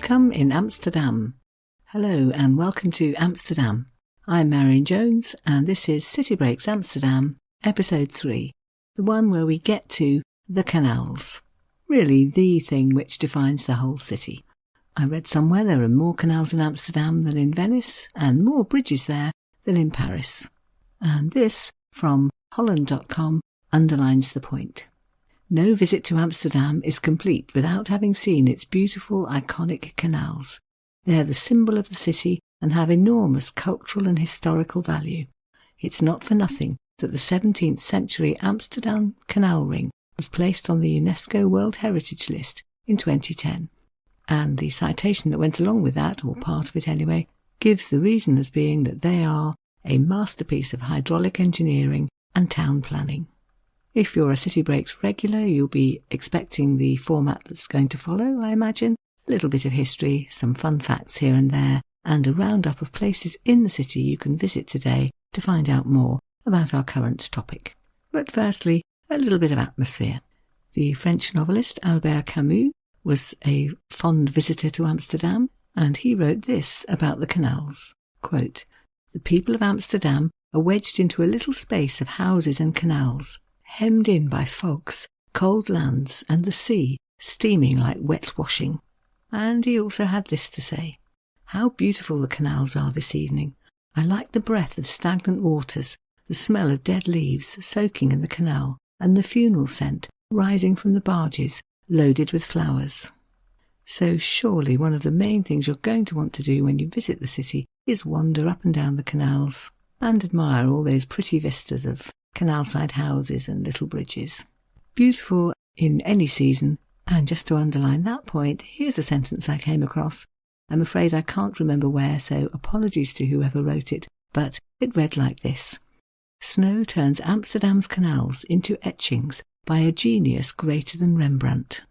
Welcome in Amsterdam. Hello and welcome to Amsterdam. I'm Marion Jones and this is City Breaks Amsterdam, Episode 3, the one where we get to the canals. Really the thing which defines the whole city. I read somewhere there are more canals in Amsterdam than in Venice and more bridges there than in Paris. And this, from Holland.com, underlines the point. No visit to Amsterdam is complete without having seen its beautiful, iconic canals. They are the symbol of the city and have enormous cultural and historical value. It's not for nothing that the 17th century Amsterdam Canal Ring was placed on the UNESCO World Heritage List in 2010. And the citation that went along with that, or part of it anyway, gives the reason as being that they are a masterpiece of hydraulic engineering and town planning. If you're a City Breaks regular, you'll be expecting the format that's going to follow, I imagine. A little bit of history, some fun facts here and there, and a roundup of places in the city you can visit today to find out more about our current topic. But firstly, a little bit of atmosphere. The French novelist Albert Camus was a fond visitor to Amsterdam, and he wrote this about the canals. Quote, "The people of Amsterdam are wedged into a little space of houses and canals, hemmed in by fogs, cold lands, and the sea steaming like wet washing." And he also had this to say: "How beautiful the canals are this evening. I like the breath of stagnant waters, the smell of dead leaves soaking in the canal, and the funeral scent rising from the barges loaded with flowers." So surely one of the main things you're going to want to do when you visit the city is wander up and down the canals and admire all those pretty vistas of canal-side houses and little bridges. Beautiful in any season. And just to underline that point, here's a sentence I came across. I'm afraid I can't remember where, so apologies to whoever wrote it, but it read like this: "Snow turns Amsterdam's canals into etchings by a genius greater than Rembrandt."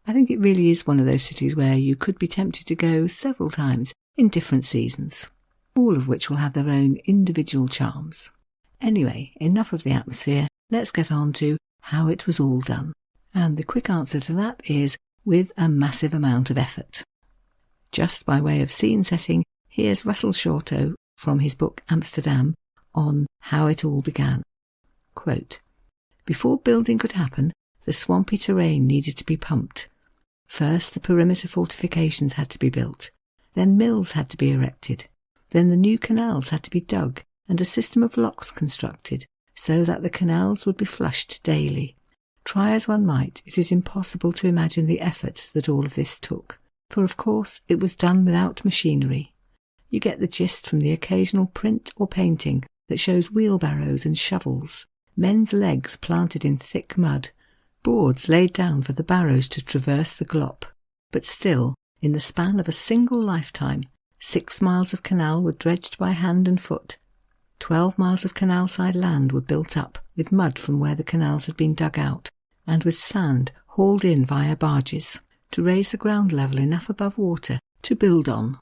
I think it really is one of those cities where you could be tempted to go several times in different seasons, all of which will have their own individual charms. Anyway, enough of the atmosphere, let's get on to how it was all done. And the quick answer to that is with a massive amount of effort. Just by way of scene setting, here's Russell ShortoThe from his book Amsterdam on how it all began. Quote, "Before building could happen, the swampy terrain needed to be pumped. First, the perimeter fortifications had to be built. Then mills had to be erected. Then the new canals had to be dug and a system of locks constructed so that the canals would be flushed daily. Try as one might, it is impossible to imagine the effort that all of this took, for of course it was done without machinery. You get the gist from the occasional print or painting that shows wheelbarrows and shovels, men's legs planted in thick mud, boards laid down for the barrows to traverse the glop. But still, in the span of a single lifetime, 6 miles of canal were dredged by hand and foot. 12 miles of canal-side land were built up with mud from where the canals had been dug out, and with sand hauled in via barges to raise the ground level enough above water to build on."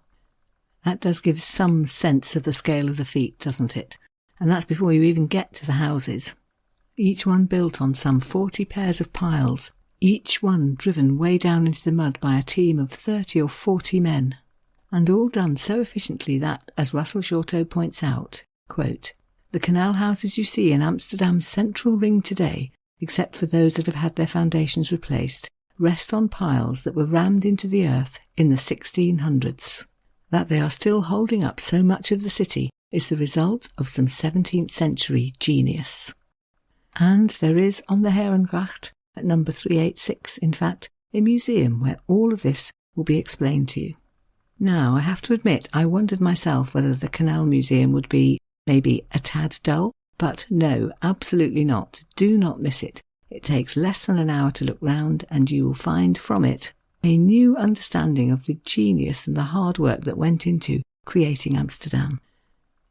That does give some sense of the scale of the feat, doesn't it? And that's before you even get to the houses. Each one built on some 40 pairs of piles, each one driven way down into the mud by a team of 30 or 40 men. And all done so efficiently that, as Russell ShortoThe points out, quote, "The canal houses you see in Amsterdam's central ring today, except for those that have had their foundations replaced, rest on piles that were rammed into the earth in the 1600s. That they are still holding up so much of the city is the result of some 17th century genius." And there is on the Herengracht, at number 386, in fact, a museum where all of this will be explained to you. Now, I have to admit, I wondered myself whether the Canal Museum would be maybe a tad dull, but no, absolutely not. Do not miss it. It takes less than an hour to look round, and you will find from it a new understanding of the genius and the hard work that went into creating Amsterdam.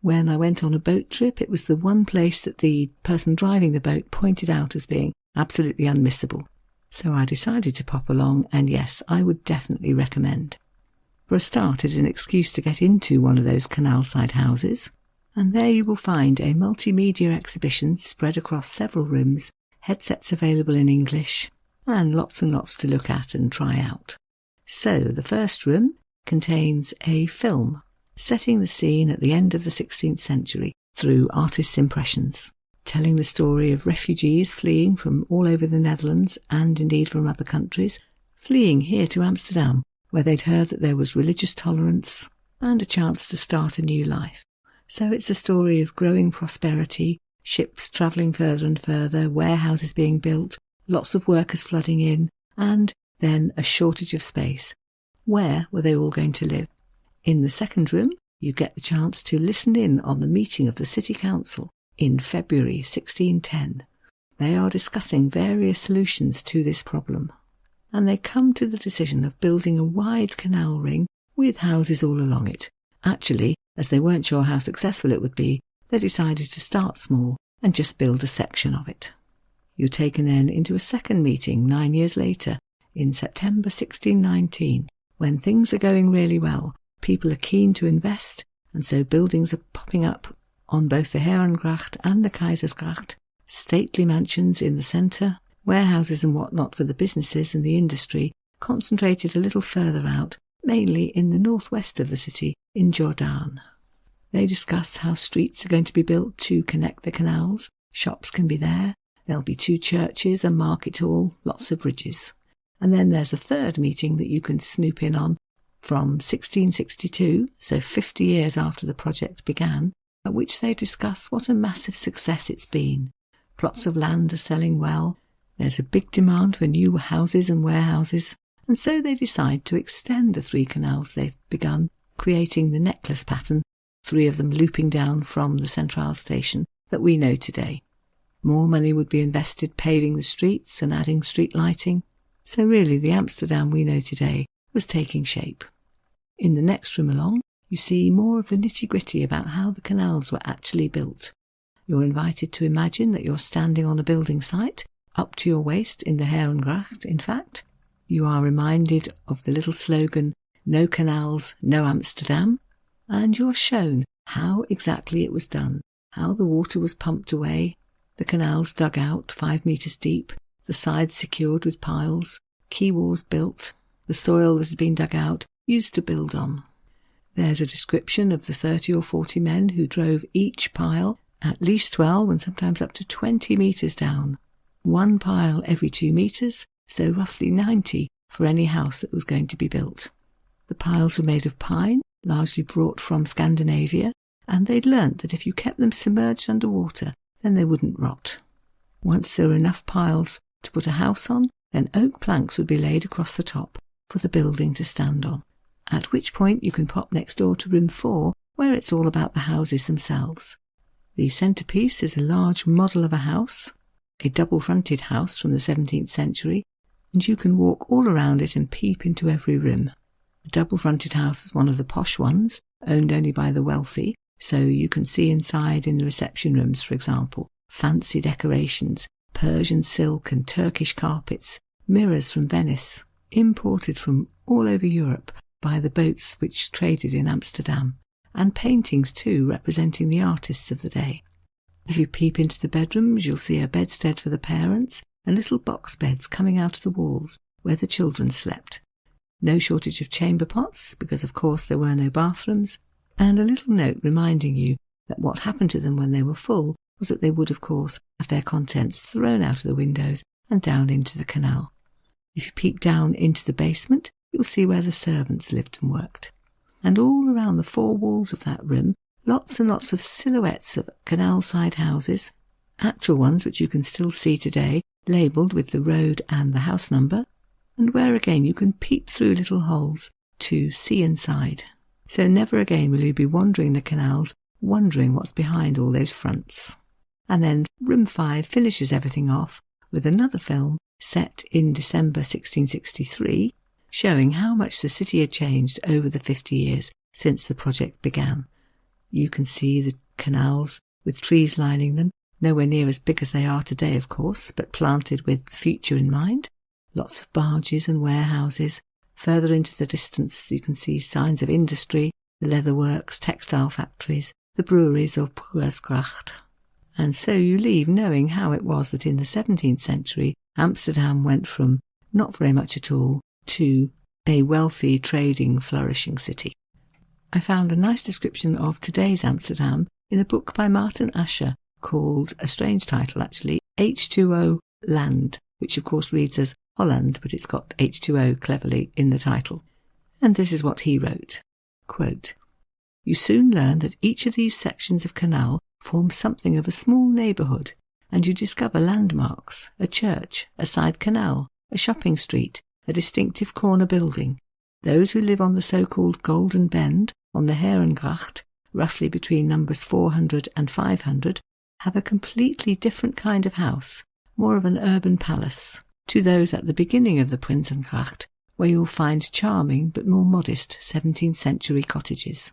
When I went on a boat trip, it was the one place that the person driving the boat pointed out as being absolutely unmissable. So I decided to pop along, and yes, I would definitely recommend. For a start, it is an excuse to get into one of those canal-side houses, and there you will find a multimedia exhibition spread across several rooms, headsets available in English, and lots to look at and try out. So the first room contains a film setting the scene at the end of the 16th century through artists' impressions, telling the story of refugees fleeing from all over the Netherlands and indeed from other countries, fleeing here to Amsterdam, where they'd heard that there was religious tolerance and a chance to start a new life. So it's a story of growing prosperity, ships travelling further and further, warehouses being built, lots of workers flooding in, and then a shortage of space. Where were they all going to live? In the second room, you get the chance to listen in on the meeting of the City Council in February 1610. They are discussing various solutions to this problem, and they come to the decision of building a wide canal ring with houses all along it. Actually, as they weren't sure how successful it would be, they decided to start small and just build a section of it. You're taken then into a second meeting 9 years later, in September 1619, when things are going really well. People are keen to invest, and so buildings are popping up on both the Herengracht and the Keizersgracht, stately mansions in the centre, warehouses and whatnot for the businesses and the industry, concentrated a little further out, mainly in the northwest of the city, in Jordan. They discuss how streets are going to be built to connect the canals, shops can be there, there'll be 2 churches, a market hall, lots of bridges. And then there's a third meeting that you can snoop in on from 1662, so 50 years after the project began, at which they discuss what a massive success it's been. Plots of land are selling well, there's a big demand for new houses and warehouses, and so they decide to extend the 3 canals they've begun, creating the necklace pattern, 3 of them looping down from the Centraal Station that we know today. More money would be invested paving the streets and adding street lighting, so really the Amsterdam we know today was taking shape. In the next room along, you see more of the nitty-gritty about how the canals were actually built. You're invited to imagine that you're standing on a building site, up to your waist in the Herengracht, in fact. You are reminded of the little slogan, "No canals, no Amsterdam," and you're shown how exactly it was done, how the water was pumped away, the canals dug out 5 metres deep, the sides secured with piles, quay walls built, the soil that had been dug out used to build on. There's a description of the 30 or 40 men who drove each pile at least 12 and sometimes up to 20 metres down. 1 pile every 2 metres, so roughly 90 for any house that was going to be built. The piles were made of pine, largely brought from Scandinavia, and they'd learnt that if you kept them submerged underwater, then they wouldn't rot. Once there were enough piles to put a house on, then oak planks would be laid across the top for the building to stand on, at which point you can pop next door to room 4, where it's all about the houses themselves. The centrepiece is a large model of a house, a double-fronted house from the 17th century, and you can walk all around it and peep into every room. The double-fronted house is one of the posh ones, owned only by the wealthy, so you can see inside in the reception rooms, for example, fancy decorations, Persian silk and Turkish carpets, mirrors from Venice, imported from all over Europe by the boats which traded in Amsterdam, and paintings too representing the artists of the day. If you peep into the bedrooms, you'll see a bedstead for the parents and little box beds coming out of the walls where the children slept. No shortage of chamber pots, because of course there were no bathrooms, and a little note reminding you that what happened to them when they were full was that they would, of course, have their contents thrown out of the windows and down into the canal. If you peep down into the basement, you'll see where the servants lived and worked. And all around the 4 walls of that room, lots and lots of silhouettes of canal-side houses, actual ones which you can still see today, labelled with the road and the house number, and where again you can peep through little holes to see inside. So never again will you be wandering the canals, wondering what's behind all those fronts. And then room 5 finishes everything off with another film set in December 1663, showing how much the city had changed over the 50 years since the project began. You can see the canals with trees lining them, nowhere near as big as they are today, of course, but planted with the future in mind. Lots of barges and warehouses. Further into the distance you can see signs of industry, the leather works, textile factories, the breweries of Pruersgracht. And so you leave knowing how it was that in the 17th century Amsterdam went from not very much at all to a wealthy, trading, flourishing city. I found a nice description of today's Amsterdam in a book by Martin Ascher called, a strange title actually, H2O Land, which of course reads as Holland, but it's got H2O cleverly in the title. And this is what he wrote. Quote, "You soon learn that each of these sections of canal forms something of a small neighbourhood, and you discover landmarks, a church, a side canal, a shopping street, a distinctive corner building. Those who live on the so-called Golden Bend, on the Herengracht, roughly between numbers 400 and 500, have a completely different kind of house, more of an urban palace, to those at the beginning of the Prinsengracht, where you'll find charming but more modest 17th century cottages."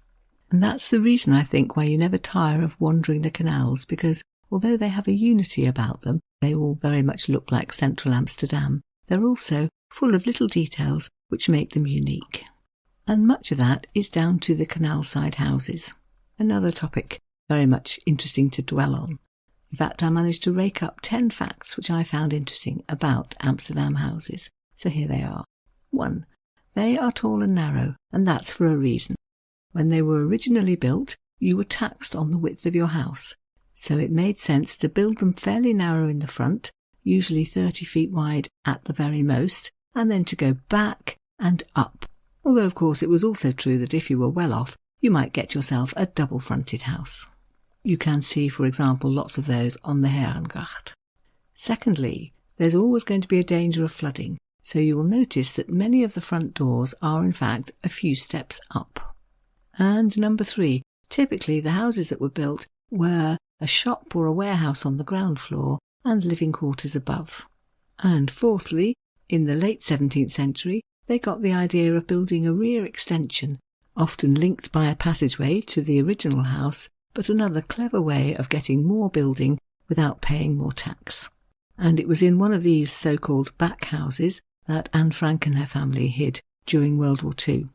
And that's the reason, I think, why you never tire of wandering the canals, because although they have a unity about them, they all very much look like central Amsterdam, they're also full of little details which make them unique. And much of that is down to the canal side houses. Another topic very much interesting to dwell on. In fact, I managed to rake up 10 facts which I found interesting about Amsterdam houses. So here they are. 1. They are tall and narrow, and that's for a reason. When they were originally built, you were taxed on the width of your house, so it made sense to build them fairly narrow in the front, usually 30 feet wide at the very most, and then to go back and up. Although, of course, it was also true that if you were well off, you might get yourself a double-fronted house. You can see, for example, lots of those on the Herengracht. Secondly, there's always going to be a danger of flooding, so you will notice that many of the front doors are in fact a few steps up. And number 3, typically the houses that were built were a shop or a warehouse on the ground floor and living quarters above. And fourthly, in the late 17th century, they got the idea of building a rear extension, often linked by a passageway to the original house, but another clever way of getting more building without paying more tax. And it was in one of these so-called back houses that Anne Frank and her family hid during World War II.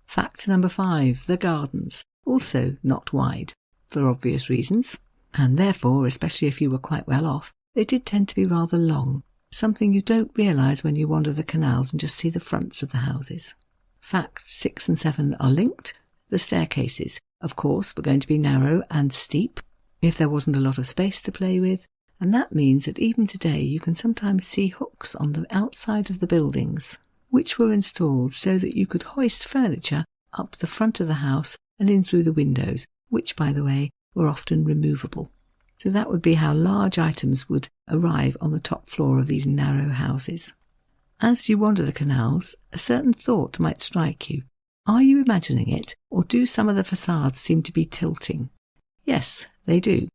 Fact number 5, the gardens, also not wide, for obvious reasons, and therefore, especially if you were quite well off, they did tend to be rather long, something you don't realise when you wander the canals and just see the fronts of the houses. Facts 6 and 7 are linked. The staircases, of course, were going to be narrow and steep if there wasn't a lot of space to play with, and that means that even today you can sometimes see hooks on the outside of the buildings, which were installed so that you could hoist furniture up the front of the house and in through the windows, which, by the way, were often removable. So that would be how large items would arrive on the top floor of these narrow houses. As you wander the canals, a certain thought might strike you. Are you imagining it, or do some of the facades seem to be tilting? Yes, they do.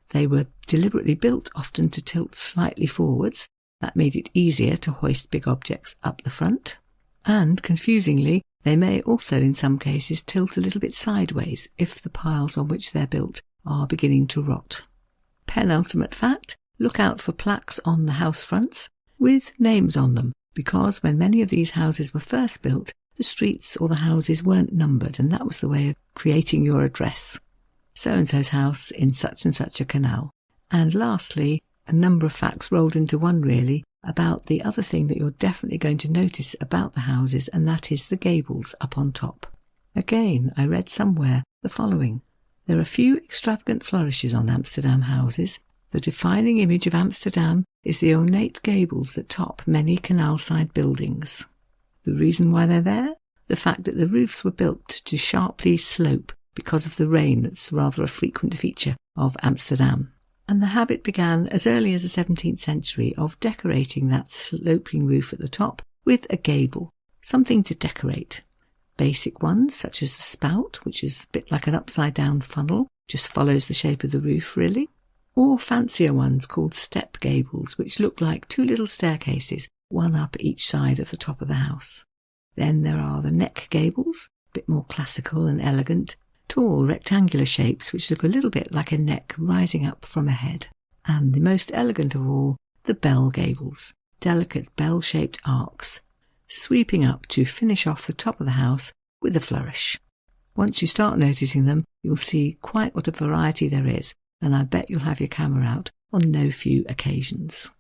They were deliberately built often to tilt slightly forwards. That made it easier to hoist big objects up the front. And, confusingly, they may also in some cases tilt a little bit sideways if the piles on which they're built are beginning to rot. Penultimate fact, look out for plaques on the house fronts with names on them, because when many of these houses were first built, the streets or the houses weren't numbered, and that was the way of creating your address. So-and-so's house in such and such a canal. And lastly, a number of facts rolled into one really, about the other thing that you're definitely going to notice about the houses, and that is the gables up on top. Again, I read somewhere the following. There are few extravagant flourishes on Amsterdam houses. The defining image of Amsterdam is the ornate gables that top many canal-side buildings. The reason why they're there? The fact that the roofs were built to sharply slope because of the rain that's rather a frequent feature of Amsterdam. And the habit began as early as the 17th century of decorating that sloping roof at the top with a gable, something to decorate. Basic ones, such as the spout, which is a bit like an upside-down funnel, just follows the shape of the roof really, or fancier ones called step gables, which look like two little staircases, one up each side of the top of the house. Then there are the neck gables, a bit more classical and elegant, tall rectangular shapes which look a little bit like a neck rising up from a head. And the most elegant of all, the bell gables, delicate bell-shaped arcs, sweeping up to finish off the top of the house with a flourish. Once you start noticing them, you'll see quite what a variety there is, and I bet you'll have your camera out on no few occasions.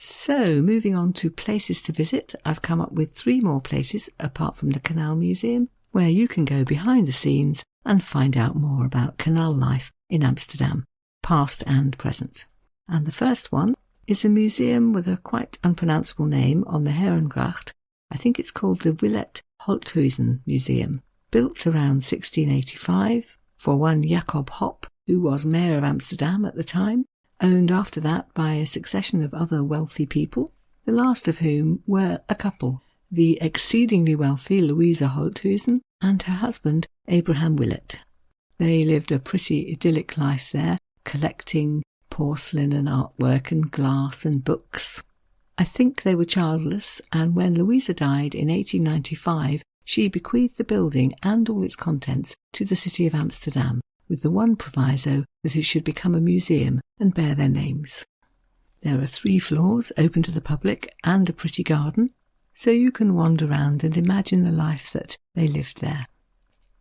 So, moving on to places to visit, I've come up with 3 more places apart from the Canal Museum where you can go behind the scenes and find out more about canal life in Amsterdam, past and present. And the first one is a museum with a quite unpronounceable name on the Herengracht. I think it's called the Willet-Holthuysen Museum, built around 1685 for one Jacob Hop, who was mayor of Amsterdam at the time, owned after that by a succession of other wealthy people, the last of whom were a couple, the exceedingly wealthy Louisa Holthuysen and her husband Abraham Willet. They lived a pretty idyllic life there, collecting porcelain and artwork and glass and books. I think they were childless, and when Louisa died in 1895, she bequeathed the building and all its contents to the city of Amsterdam, with the one proviso that it should become a museum and bear their names. There are 3 floors open to the public and a pretty garden, so you can wander around and imagine the life that they lived there.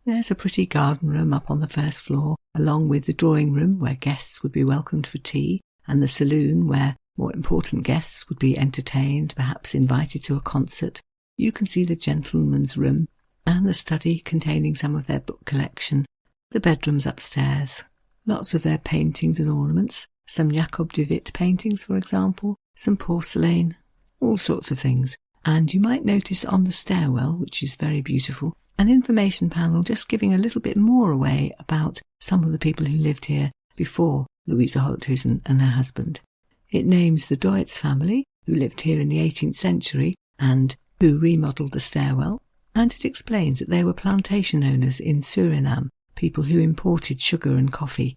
There's a pretty garden room up on the first floor, along with the drawing room where guests would be welcomed for tea, and the saloon where more important guests would be entertained, perhaps invited to a concert. You can see the gentleman's room and the study containing some of their book collection, the bedrooms upstairs, lots of their paintings and ornaments, some Jacob de Witt paintings, for example, some porcelain, all sorts of things. And you might notice on the stairwell, which is very beautiful, an information panel just giving a little bit more away about some of the people who lived here before Louisa Holthuysen and her husband. It names the Deutz family, who lived here in the 18th century and who remodelled the stairwell, and it explains that they were plantation owners in Suriname, people who imported sugar and coffee.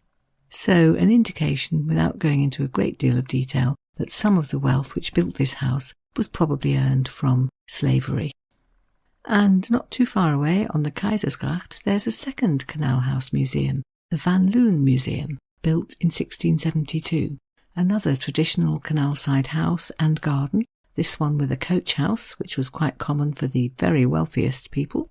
So an indication, without going into a great deal of detail, that some of the wealth which built this house was probably earned from slavery. And not too far away on the Keizersgracht there's a second canal house museum, the Van Loon Museum, built in 1672, another traditional canal-side house and garden, this one with a coach house, which was quite common for the very wealthiest people.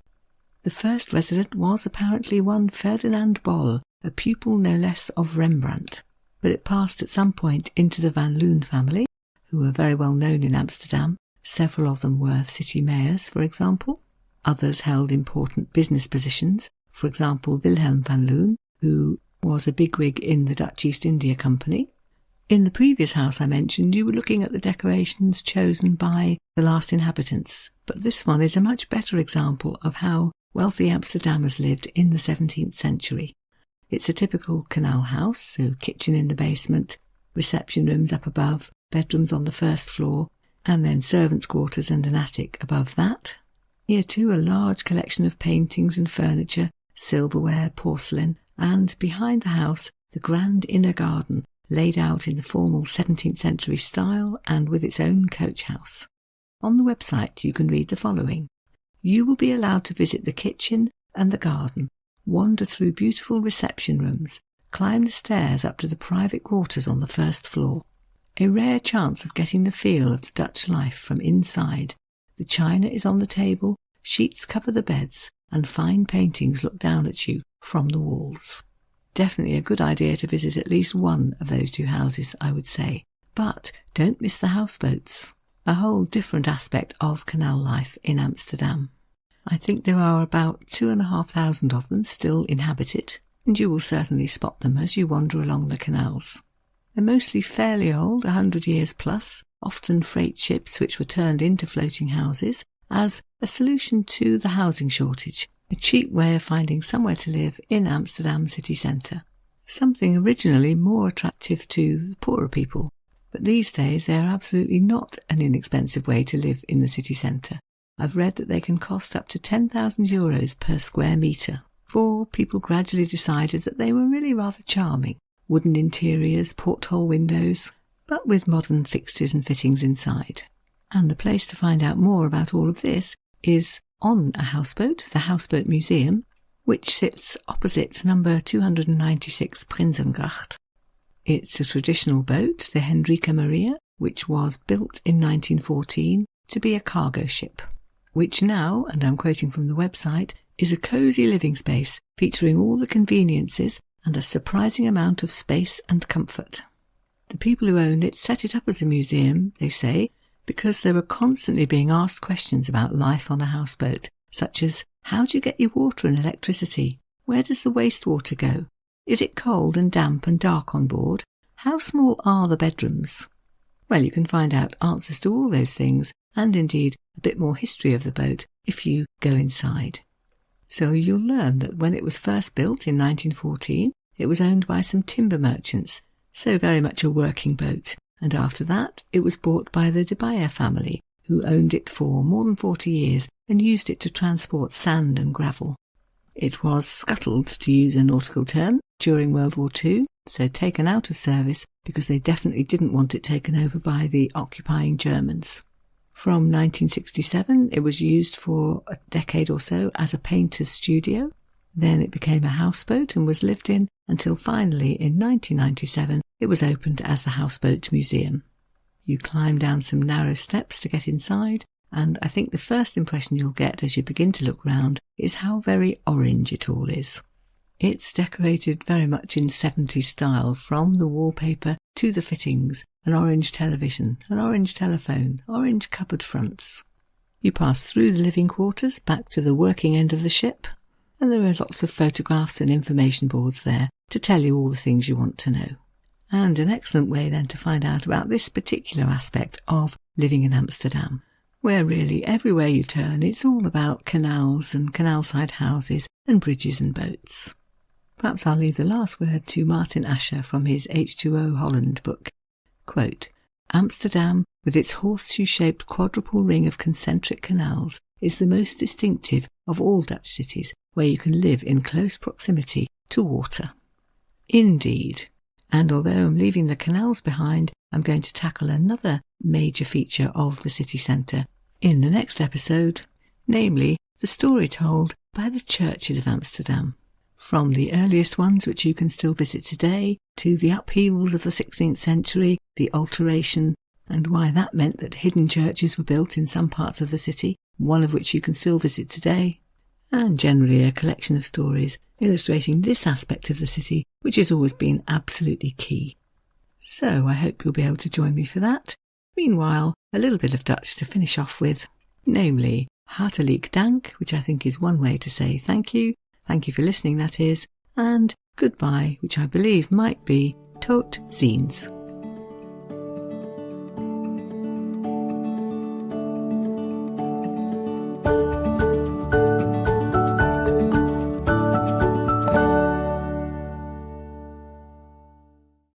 The first resident was apparently one Ferdinand Bol, a pupil no less of Rembrandt, but it passed at some point into the Van Loon family, who were very well known in Amsterdam. Several of them were city mayors, for example. Others held important business positions, for example Wilhelm van Loon, who was a bigwig in the Dutch East India Company. In the previous house I mentioned, you were looking at the decorations chosen by the last inhabitants, but this one is a much better example of how wealthy Amsterdammers lived in the 17th century. It's a typical canal house, so kitchen in the basement, reception rooms up above, bedrooms on the first floor, and then servants' quarters and an attic above that. Here too a large collection of paintings and furniture, silverware, porcelain, and behind the house the grand inner garden, laid out in the formal 17th century style and with its own coach house. On the website you can read the following. You will be allowed to visit the kitchen and the garden, wander through beautiful reception rooms, climb the stairs up to the private quarters on the first floor. A rare chance of getting the feel of the Dutch life from inside. The china is on the table, sheets cover the beds, and fine paintings look down at you from the walls. Definitely a good idea to visit at least one of those 2 houses, I would say. But don't miss the houseboats, a whole different aspect of canal life in Amsterdam. I think there are about 2,500 of them still inhabited, and you will certainly spot them as you wander along the canals. They're mostly fairly old, 100 years plus, often freight ships which were turned into floating houses as a solution to the housing shortage, a cheap way of finding somewhere to live in Amsterdam city centre. Something originally more attractive to the poorer people, but these days they are absolutely not an inexpensive way to live in the city centre. I've read that they can cost up to €10,000 per square metre, for people gradually decided that they were really rather charming. Wooden interiors, porthole windows, but with modern fixtures and fittings inside. And the place to find out more about all of this is on a houseboat, the Houseboat Museum, which sits opposite number 296 Prinsengracht. It's a traditional boat, the Hendrika Maria, which was built in 1914 to be a cargo ship, which now, and I'm quoting from the website, is a cosy living space featuring all the conveniences and a surprising amount of space and comfort. The people who owned it set it up as a museum, they say, because they were constantly being asked questions about life on a houseboat, such as, how do you get your water and electricity? Where does the wastewater go? Is it cold and damp and dark on board? How small are the bedrooms? Well, you can find out answers to all those things, and indeed a bit more history of the boat, if you go inside. So you'll learn that when it was first built in 1914, it was owned by some timber merchants, so very much a working boat, and after that it was bought by the De Beyer family, who owned it for more than 40 years and used it to transport sand and gravel. It was scuttled, to use a nautical term, during World War II, so taken out of service because they definitely didn't want it taken over by the occupying Germans. From 1967 it was used for a decade or so as a painter's studio. Then it became a houseboat and was lived in until finally in 1997 it was opened as the Houseboat Museum. You climb down some narrow steps to get inside, and I think the first impression you'll get as you begin to look round is how very orange it all is. It's decorated very much in 70s style, from the wallpaper to the fittings, an orange television, an orange telephone, orange cupboard fronts. You pass through the living quarters back to the working end of the ship, and there are lots of photographs and information boards there to tell you all the things you want to know. And an excellent way then to find out about this particular aspect of living in Amsterdam, where really everywhere you turn it's all about canals and canal-side houses and bridges and boats. Perhaps I'll leave the last word to Martin Asher from his H2O Holland book. Quote, Amsterdam, with its horseshoe-shaped quadruple ring of concentric canals, is the most distinctive of all Dutch cities where you can live in close proximity to water. Indeed. And although I'm leaving the canals behind, I'm going to tackle another major feature of the city centre in the next episode, namely the story told by the churches of Amsterdam. From the earliest ones which you can still visit today, to the upheavals of the 16th century, the alteration, and why that meant that hidden churches were built in some parts of the city, one of which you can still visit today, and generally a collection of stories illustrating this aspect of the city, which has always been absolutely key. So I hope you'll be able to join me for that. Meanwhile, a little bit of Dutch to finish off with, namely hartelijk dank, which I think is one way to say thank you for listening, that is, and goodbye, which I believe might be tot ziens.